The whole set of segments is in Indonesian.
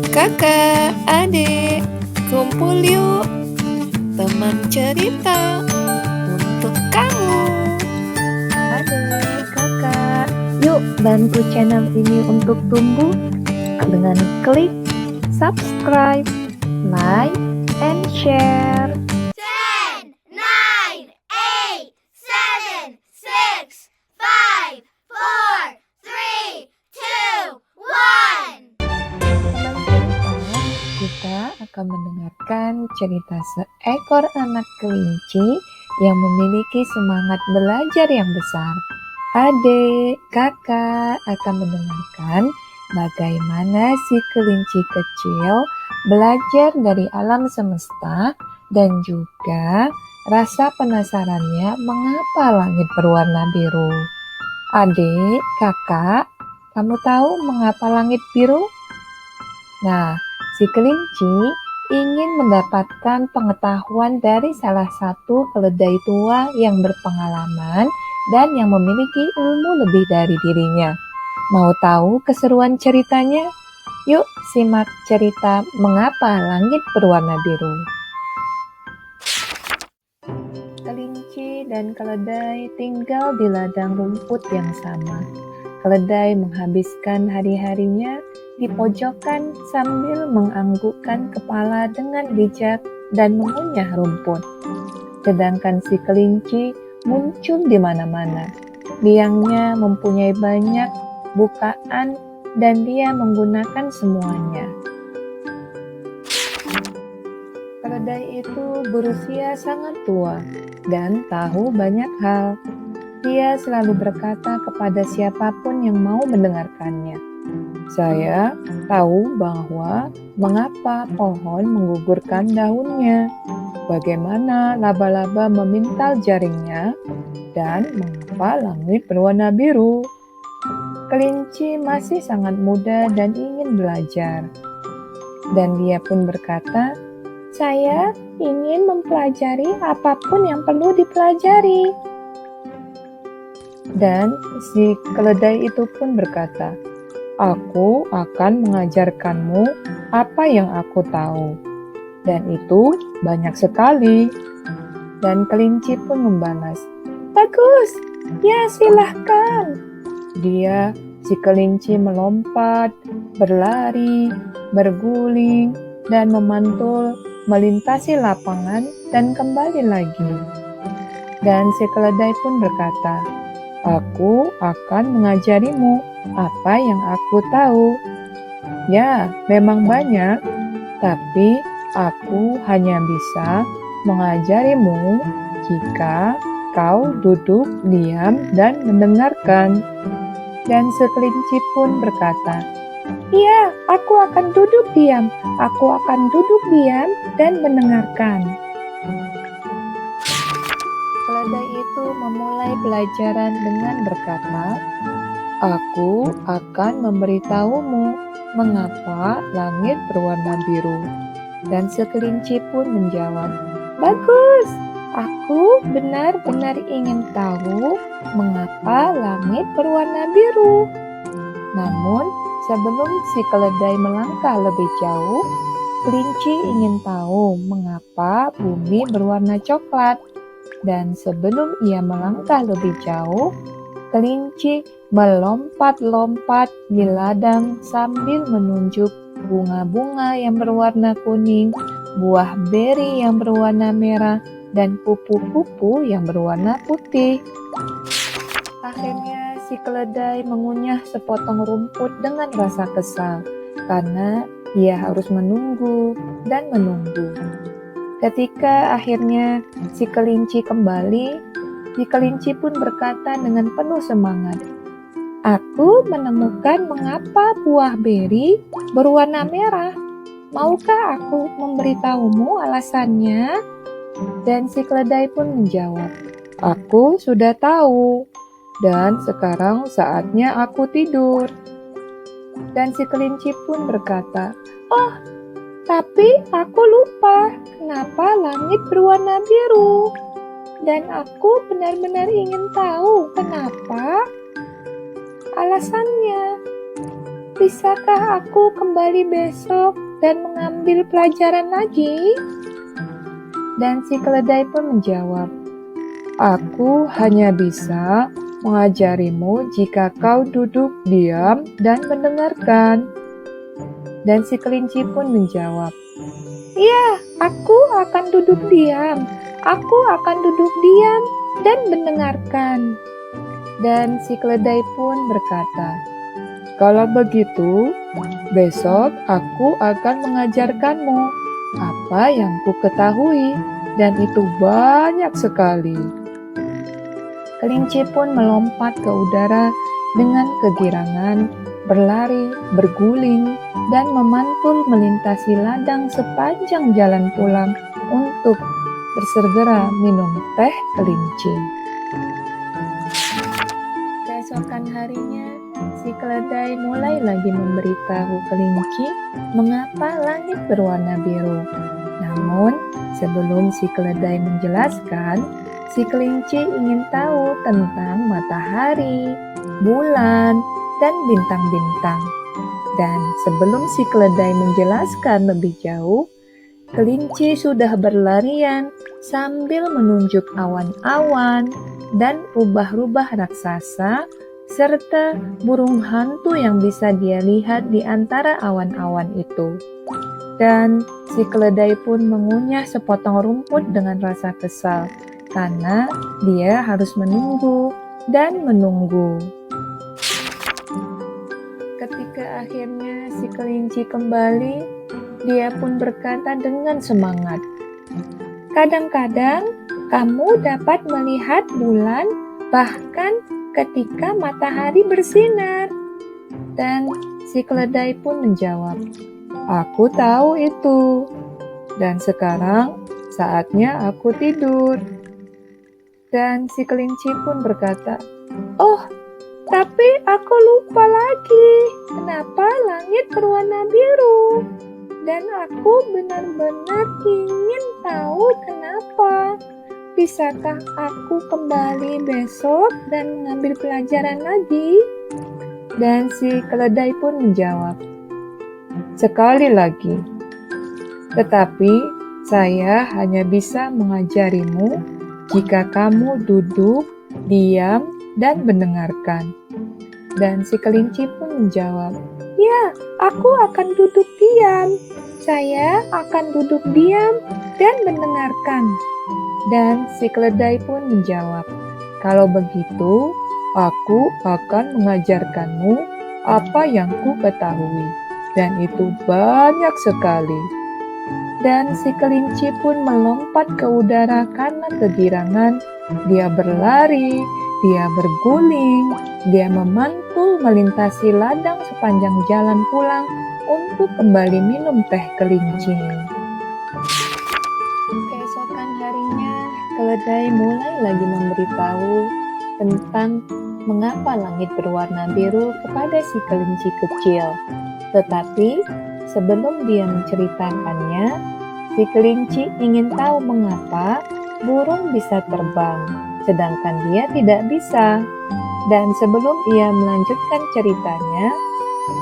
Kakak, adik, kumpul yuk, teman cerita untuk kamu. Adik, kakak, yuk bantu channel ini untuk tumbuh dengan klik subscribe, like, and share. 10, 9, 8, 7, 6, 5, 4, 3, 2, 1. Teman cerita, kita akan mendengarkan cerita seekor anak kelinci yang memiliki semangat belajar yang besar. Adik, kakak akan mendengarkan bagaimana si kelinci kecil belajar dari alam semesta dan juga rasa penasarannya mengapa langit berwarna biru. Adik, kakak, kamu tahu mengapa langit biru? Nah, si kelinci ingin mendapatkan pengetahuan dari salah satu keledai tua yang berpengalaman dan yang memiliki ilmu lebih dari dirinya. Mau tahu keseruan ceritanya? Yuk simak cerita mengapa langit berwarna biru. Kelinci dan keledai tinggal di ladang rumput yang sama. Keledai menghabiskan hari-harinya di pojokan sambil menganggukkan kepala dengan bijak dan mengunyah rumput. Sedangkan si kelinci muncul di mana-mana. Liangnya mempunyai banyak bukaan dan dia menggunakan semuanya. Keledai itu berusia sangat tua dan tahu banyak hal. Dia selalu berkata kepada siapapun yang mau mendengarkannya, "Saya tahu bahwa mengapa pohon menggugurkan daunnya, bagaimana laba-laba memintal jaringnya, dan mengapa langit berwarna biru." Kelinci masih sangat muda dan ingin belajar. Dan dia pun berkata, "Saya ingin mempelajari apapun yang perlu dipelajari." Dan si keledai itu pun berkata, "Aku akan mengajarkanmu apa yang aku tahu, dan itu banyak sekali." Dan kelinci pun membalas, "Bagus, ya silahkan." Si kelinci melompat, berlari, berguling, dan memantul melintasi lapangan dan kembali lagi. Dan si keledai pun berkata, "Aku akan mengajarimu apa yang aku tahu. Ya, memang banyak, tapi aku hanya bisa mengajarimu jika kau duduk diam dan mendengarkan." Dan si kelinci pun berkata, "Iya, aku akan duduk diam. Aku akan duduk diam dan mendengarkan." Keledai itu memulai pelajaran dengan berkata, "Aku akan memberitahumu mengapa langit berwarna biru." Dan si kelinci pun menjawab, "Bagus, aku benar-benar ingin tahu mengapa langit berwarna biru." Namun, sebelum si keledai melangkah lebih jauh, kelinci ingin tahu mengapa bumi berwarna coklat. Dan sebelum ia melangkah lebih jauh, kelinci melompat-lompat di ladang sambil menunjuk bunga-bunga yang berwarna kuning, buah beri yang berwarna merah, dan kupu-kupu yang berwarna putih. Akhirnya si keledai mengunyah sepotong rumput dengan rasa kesal karena ia harus menunggu dan menunggu. Ketika akhirnya si kelinci kembali, si kelinci pun berkata dengan penuh semangat, "Aku menemukan mengapa buah beri berwarna merah. Maukah aku memberitahumu alasannya?" Dan si keledai pun menjawab, "Aku sudah tahu, dan sekarang saatnya aku tidur." Dan si kelinci pun berkata, "Oh, tapi aku lupa kenapa langit berwarna biru. Dan aku benar-benar ingin tahu kenapa alasannya." bisakah aku kembali besok dan mengambil pelajaran lagi? Dan si keledai pun menjawab, aku hanya bisa mengajarimu jika kau duduk diam dan mendengarkan. Dan si kelinci pun menjawab, ya, aku akan duduk diam. Aku akan duduk diam dan mendengarkan. Dan si keledai pun berkata, kalau begitu, besok aku akan mengajarkanmu apa yang ku ketahui, dan itu banyak sekali. Kelinci pun melompat ke udara dengan kegirangan, berlari, berguling, dan memantul melintasi ladang sepanjang jalan pulang untuk bersegera minum teh kelinci. Keesokan harinya, si keledai mulai lagi memberitahu kelinci mengapa langit berwarna biru. Namun, sebelum si keledai menjelaskan, si kelinci ingin tahu tentang matahari, bulan, dan bintang-bintang. Dan sebelum si keledai menjelaskan lebih jauh, kelinci sudah berlarian sambil menunjuk awan-awan dan rubah-rubah raksasa serta burung hantu yang bisa dia lihat di antara awan-awan itu. Dan si keledai pun mengunyah sepotong rumput dengan rasa kesal karena dia harus menunggu dan menunggu. Ketika akhirnya si kelinci kembali, dia pun berkata dengan semangat, kadang-kadang kamu dapat melihat bulan bahkan ketika matahari bersinar. Dan si keledai pun menjawab, aku tahu itu. Dan sekarang saatnya aku tidur. Dan si kelinci pun berkata, oh, tapi aku lupa lagi. Kenapa langit berwarna biru? Dan aku benar-benar ingin tahu kenapa. Bisakah aku kembali besok dan mengambil pelajaran lagi? Dan si keledai pun menjawab, sekali lagi. Tetapi saya hanya bisa mengajarimu jika kamu duduk, diam, dan mendengarkan. Dan si kelinci pun menjawab, ya, aku akan duduk diam. Saya akan duduk diam dan mendengarkan. Dan si keledai pun menjawab, kalau begitu, aku akan mengajarkanmu apa yang ku ketahui, dan itu banyak sekali. Dan si kelinci pun melompat ke udara karena kegirangan. Dia berlari, dia berguling, dia memantul melintasi ladang sepanjang jalan pulang untuk kembali minum teh kelinci. Keesokan harinya, keledai mulai lagi memberitahu tentang mengapa langit berwarna biru kepada si kelinci kecil. Tetapi sebelum dia menceritakannya, si kelinci ingin tahu mengapa burung bisa terbang, sedangkan dia tidak bisa. Dan sebelum ia melanjutkan ceritanya,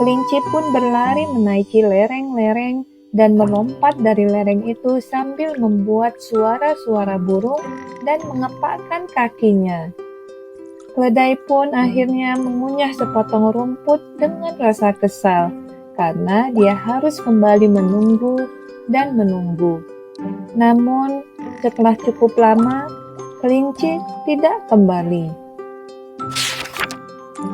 kelinci pun berlari menaiki lereng-lereng dan melompat dari lereng itu sambil membuat suara-suara burung dan mengepakkan kakinya. Keledai pun akhirnya mengunyah sepotong rumput dengan rasa kesal karena dia harus kembali menunggu dan menunggu. Namun, setelah cukup lama, kelinci tidak kembali.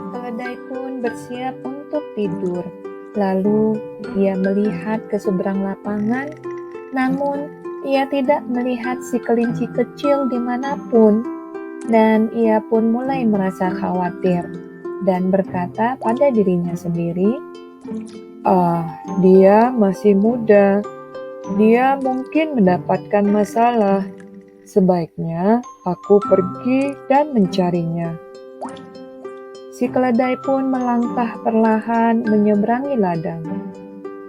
Keledai pun bersiap untuk tidur. Lalu, ia melihat ke seberang lapangan, namun ia tidak melihat si kelinci kecil dimanapun. Dan ia pun mulai merasa khawatir dan berkata pada dirinya sendiri, dia masih muda. Dia mungkin mendapatkan masalah. Sebaiknya aku pergi dan mencarinya. Si keledai pun melangkah perlahan menyeberangi ladang.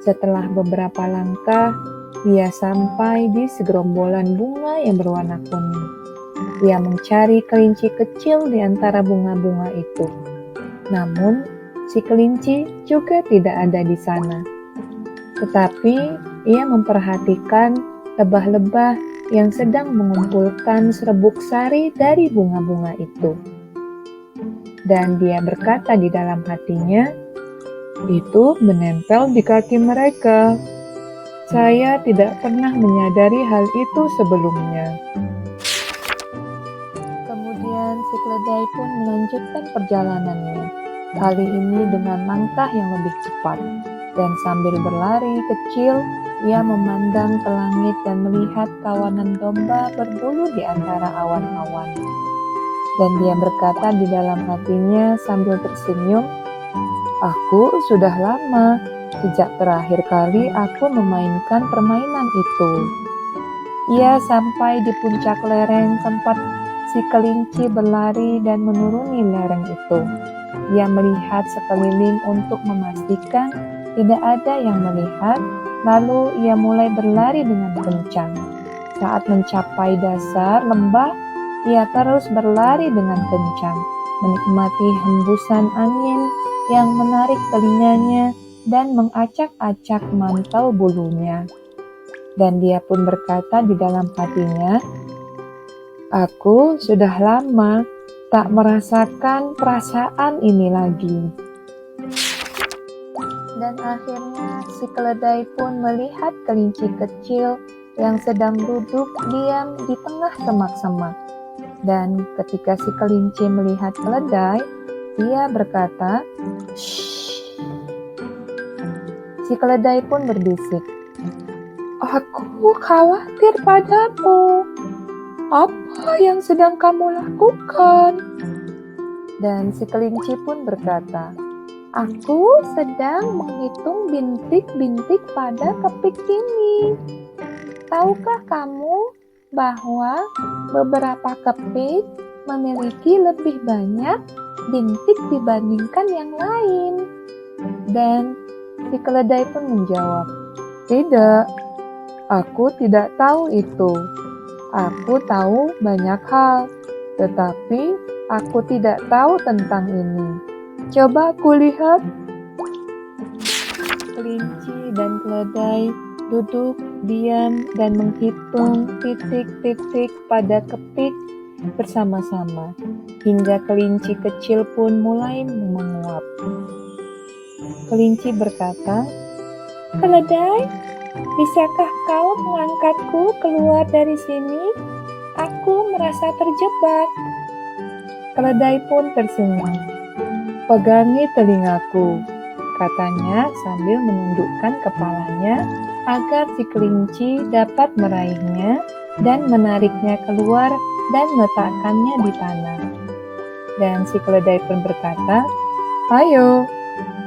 Setelah beberapa langkah, ia sampai di segerombolan bunga yang berwarna kuning. Ia mencari kelinci kecil di antara bunga-bunga itu. Namun, Si kelinci juga tidak ada di sana. Tetapi ia memperhatikan lebah-lebah yang sedang mengumpulkan serbuk sari dari bunga-bunga itu. Dan dia berkata di dalam hatinya, "Itu menempel di kaki mereka. Saya tidak pernah menyadari hal itu sebelumnya." Kemudian si keledai pun melanjutkan perjalanannya, kali ini dengan langkah yang lebih cepat. Dan sambil berlari kecil, ia memandang ke langit dan melihat kawanan domba berbulu di antara awan-awan. Dan dia berkata di dalam hatinya sambil tersenyum, "Aku sudah lama sejak terakhir kali aku memainkan permainan itu." Ia sampai di puncak lereng tempat si kelinci berlari dan menuruni lereng itu. Ia melihat sekeliling untuk memastikan tidak ada yang melihat, lalu ia mulai berlari dengan kencang. Saat mencapai dasar lembah, ia terus berlari dengan kencang, menikmati hembusan angin yang menarik telinganya dan mengacak-acak mantel bulunya. Dan dia pun berkata di dalam hatinya, "Aku sudah lama tak merasakan perasaan ini lagi." Dan akhirnya si keledai pun melihat kelinci kecil yang sedang duduk diam di tengah semak-semak. Dan ketika si kelinci melihat keledai, ia berkata, "Shh." Si keledai pun berbisik, "Aku khawatir padamu. Apa yang sedang kamu lakukan?" Dan si kelinci pun berkata, "Aku sedang menghitung bintik-bintik pada kepik ini. Tahukah kamu bahwa beberapa kepik memiliki lebih banyak bintik dibandingkan yang lain?" Dan si keledai pun menjawab, "Tidak, aku tidak tahu itu. Aku tahu banyak hal, tetapi aku tidak tahu tentang ini. Coba aku lihat." Kelinci dan keledai duduk diam dan menghitung titik-titik pada kepik bersama-sama, hingga kelinci kecil pun mulai menguap. Kelinci berkata, "Keledai, bisakah kau mengangkatku keluar dari sini? Aku merasa terjebak." Keledai pun tersenyum. "Pegangi telingaku," katanya sambil menundukkan kepalanya agar si kelinci dapat meraihnya dan menariknya keluar dan meletakkannya di tanah. Dan si keledai pun berkata, "Ayo,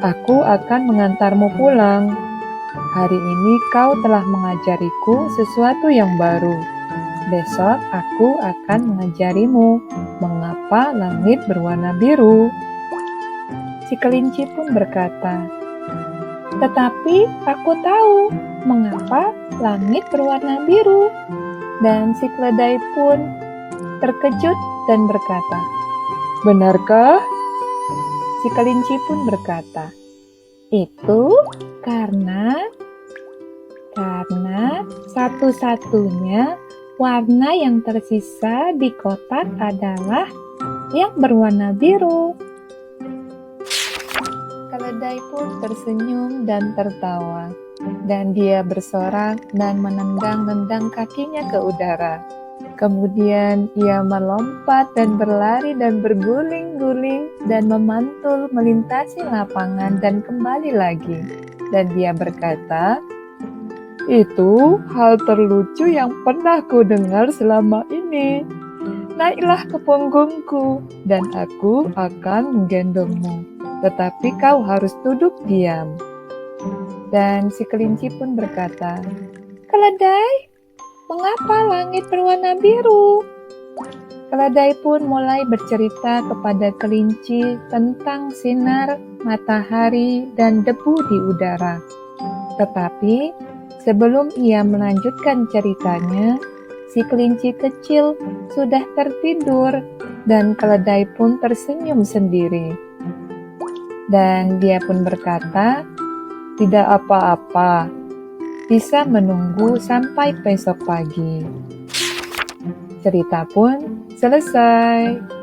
aku akan mengantarmu pulang. Hari ini kau telah mengajariku sesuatu yang baru. Besok aku akan mengajarimu mengapa langit berwarna biru." Si kelinci pun berkata, "Tetapi aku tahu mengapa langit berwarna biru." Dan si keledai pun terkejut dan berkata, "Benarkah?" Si kelinci pun berkata, "Itu karena satu-satunya warna yang tersisa di kotak adalah yang berwarna biru." Keledai pun tersenyum dan tertawa, dan dia bersorak dan menendang-nendang kakinya ke udara. Kemudian ia melompat dan berlari dan berguling-guling dan memantul melintasi lapangan dan kembali lagi. Dan dia berkata, "Itu hal terlucu yang pernah ku dengar selama ini. Naiklah ke punggungku dan aku akan menggendongmu. Tetapi kau harus duduk diam." Dan si kelinci pun berkata, "Keledai, mengapa langit berwarna biru?" Keledai pun mulai bercerita kepada kelinci tentang sinar matahari dan debu di udara. Tetapi sebelum ia melanjutkan ceritanya, si kelinci kecil sudah tertidur dan keledai pun tersenyum sendiri. Dan dia pun berkata, "Tidak apa-apa, bisa menunggu sampai besok pagi." Cerita pun selesai.